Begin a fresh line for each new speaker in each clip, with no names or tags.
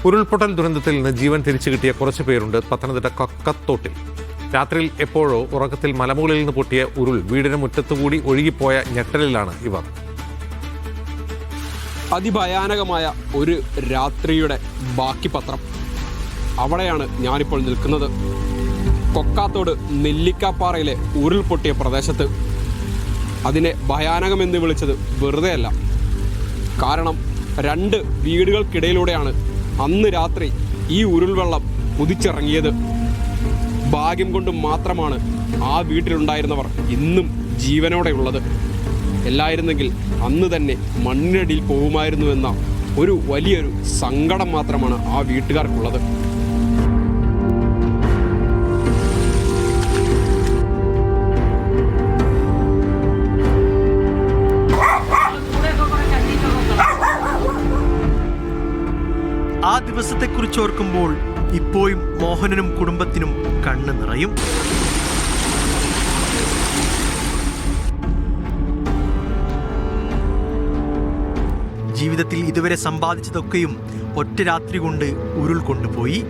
ഉരുൾപൊട്ടൽ ദുരന്തത്തിൽ നിന്ന് ജീവൻ തിരിച്ചു കിട്ടിയ കുറച്ചു പേരുണ്ട് പത്തനംതിട്ട കക്കത്തോട്ടിൽ. രാത്രിയിൽ എപ്പോഴോ ഉറക്കത്തിൽ മലമുകളിൽ നിന്ന് പൊട്ടിയ ഉരുൾ വീടിന് മുറ്റത്തുകൂടി ഒഴുകിപ്പോയ ഞെട്ടലിലാണ് ഇവർ.
അതിഭയാനകമായ ഒരു രാത്രിയുടെ ബാക്കി പത്രം. അവിടെയാണ് ഞാനിപ്പോൾ നിൽക്കുന്നത്. കൊക്കാത്തോട് നെല്ലിക്കാപ്പാറയിലെ ഉരുൾപൊട്ടിയ പ്രദേശത്ത്. അതിനെ ഭയാനകമെന്ന് വിളിച്ചത് വെറുതെയല്ല. കാരണം 2 വീടുകൾക്കിടയിലൂടെയാണ് അന്ന് രാത്രി ഈ ഉരുൾവെള്ളം കുതിച്ചിറങ്ങിയത്. ഭാഗ്യം കൊണ്ട് മാത്രമാണ് ആ വീട്ടിലുണ്ടായിരുന്നവർ ഇന്നും ജീവനോടെയുള്ളത്. എല്ലായിരുന്നെങ്കിൽ അന്ന് തന്നെ മണ്ണിനടിയിൽ പോകുമായിരുന്നുവെന്ന ഒരു വലിയൊരു സങ്കടം മാത്രമാണ് ആ വീട്ടുകാർക്കുള്ളത്.
ആ ദിവസത്തെക്കുറിച്ച് ഓർക്കുമ്പോൾ ഇപ്പോഴും മോഹനനും കുടുംബത്തിനും കണ്ണ് നിറയും. ജീവിതത്തിൽ ഇതുവരെ സമ്പാദിച്ചതൊക്കെയും ഒറ്റ രാത്രി കൊണ്ട് ഉരുൾ കൊണ്ടുപോയി.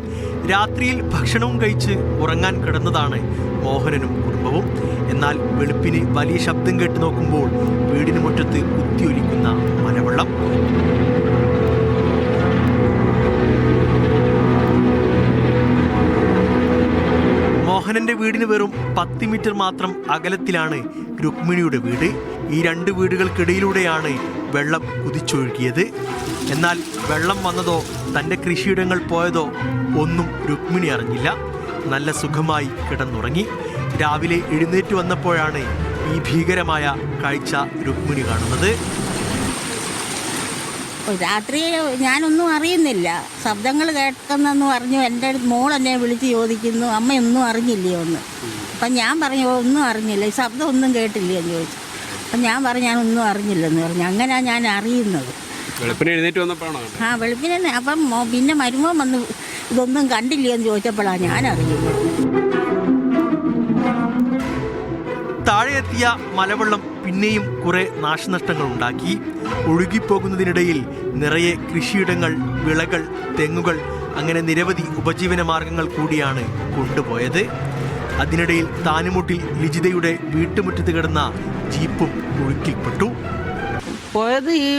രാത്രിയിൽ ഭക്ഷണവും കഴിച്ച് ഉറങ്ങാൻ കിടന്നതാണ് മോഹനനും കുടുംബവും. എന്നാൽ വെളുപ്പിന് വലിയ ശബ്ദം കേട്ട് നോക്കുമ്പോൾ വീടിന് മുറ്റത്ത് കുത്തിയൊലിക്കുന്ന മലവെള്ളം. മോഹനന്റെ വീടിന് വെറും 10 മീറ്റർ മാത്രം അകലത്തിലാണ് രുക്മിണിയുടെ വീട്. ഈ 2 വീടുകൾക്കിടയിലൂടെയാണ് വെള്ളം കുതിച്ചൊഴുകിയത്. എന്നാൽ വെള്ളം വന്നതോ തൻ്റെ കൃഷിയിടങ്ങൾ പോയതോ ഒന്നും രുക്മിണി അറിഞ്ഞില്ല. നല്ല സുഖമായി കിടന്നുറങ്ങി. രാവിലെ എഴുന്നേറ്റ് വന്നപ്പോഴാണ് ഈ ഭീകരമായ കാഴ്ച രുക്മിണി കാണുന്നത്.
രാത്രി ഞാനൊന്നും അറിയുന്നില്ല. ശബ്ദങ്ങൾ കേൾക്കുന്നെന്ന് പറഞ്ഞു. എൻ്റെ മോൾ എന്നെ വിളിച്ച് ചോദിക്കുന്നു, അമ്മയൊന്നും അറിഞ്ഞില്ലയോ എന്ന്. അപ്പം ഞാൻ പറഞ്ഞു ഒന്നും അറിഞ്ഞില്ല, ഈ ശബ്ദം ഒന്നും കേട്ടില്ല എന്ന് ചോദിച്ചു. അപ്പം ഞാൻ പറഞ്ഞു ഞാനൊന്നും അറിഞ്ഞില്ലെന്ന് പറഞ്ഞു. അങ്ങനെയാണ് ഞാൻ അറിയുന്നത്.
വെളുപ്പിന് എഴുന്നേറ്റ് വന്നപ്പോഴാണ്.
വെളുപ്പിന് തന്നെ. അപ്പം പിന്നെ മരുമോൻ വന്ന് ഇതൊന്നും കണ്ടില്ല എന്ന് ചോദിച്ചപ്പോഴാണ് ഞാൻ അറിയുന്നത്.
താഴെ എത്തിയ മലവെള്ളം പിന്നെയും കുറെ നാശനഷ്ടങ്ങൾ ഉണ്ടാക്കി. ഒഴുകിപ്പോകുന്നതിനിടയിൽ നിറയെ കൃഷിയിടങ്ങൾ, വിളകൾ, തെങ്ങുകൾ, അങ്ങനെ നിരവധി ഉപജീവന മാർഗങ്ങൾ കൂടിയാണ് കൊണ്ടുപോയത്. അതിനിടയിൽ താനുമുട്ടിൽ ലിജിതയുടെ വീട്ടുമുറ്റത്ത് കിടന്ന ജീപ്പും ഒഴുക്കിൽപ്പെട്ടു.
പോയത് ഈ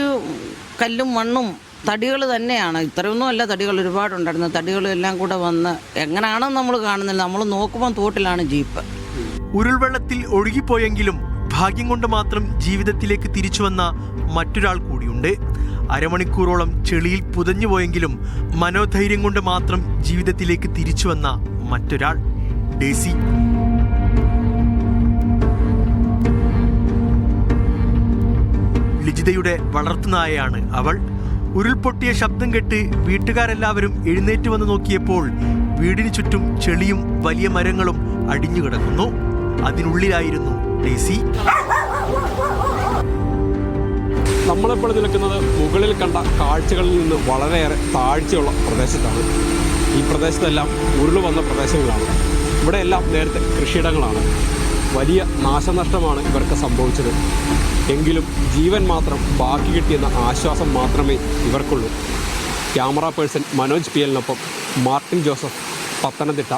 കല്ലും മണ്ണും തടികൾ തന്നെയാണ്. ഇത്രയൊന്നും അല്ല, തടികൾ ഒരുപാടുണ്ടായിരുന്നു. തടികളും എല്ലാം കൂടെ വന്ന് എങ്ങനെയാണെന്ന് നമ്മൾ കാണുന്നില്ല. നമ്മൾ നോക്കുമ്പോൾ തോട്ടിലാണ് ജീപ്പ്.
ഉരുൾവെള്ളത്തിൽ ഒഴുകിപ്പോയെങ്കിലും ഭാഗ്യം കൊണ്ട് മാത്രം ജീവിതത്തിലേക്ക് തിരിച്ചു വന്ന മറ്റൊരാൾ കൂടിയുണ്ട്. അരമണിക്കൂറോളം ചെളിയിൽ പുതഞ്ഞുപോയെങ്കിലും മനോധൈര്യം കൊണ്ട് മാത്രം ജീവിതത്തിലേക്ക് തിരിച്ചു വന്ന മറ്റൊരാൾ, ഡേസി. ലിജിതയുടെ വളർത്തുനായയാണ് അവൾ. ഉരുൾപൊട്ടിയ ശബ്ദം കേട്ട് വീട്ടുകാരെല്ലാവരും എഴുന്നേറ്റ് വന്ന് നോക്കിയപ്പോൾ വീടിന് ചുറ്റും ചെളിയും വലിയ മരങ്ങളും അടിഞ്ഞു കിടക്കുന്നു. അതിനുള്ളിലായിരുന്നു ഡേസി.
നമ്മളിപ്പോൾ നിൽക്കുന്നത് മുകളിൽ കണ്ട കാഴ്ചകളിൽ നിന്ന് വളരെയേറെ താഴ്ചയുള്ള പ്രദേശത്താണ്. ഈ പ്രദേശത്തെല്ലാം ഉരുള് വന്ന പ്രദേശങ്ങളാണ്. ഇവിടെയെല്ലാം നേരത്തെ കൃഷിയിടങ്ങളാണ്. വലിയ നാശനഷ്ടമാണ് ഇവർക്ക് സംഭവിച്ചത്. എങ്കിലും ജീവൻ മാത്രം ബാക്കി കിട്ടിയെന്ന ആശ്വാസം മാത്രമേ ഇവർക്കുള്ളൂ. ക്യാമറ പേഴ്സൺ മനോജ് PL-നൊപ്പം മാർട്ടിൻ ജോസഫ്, പത്തനംതിട്ട.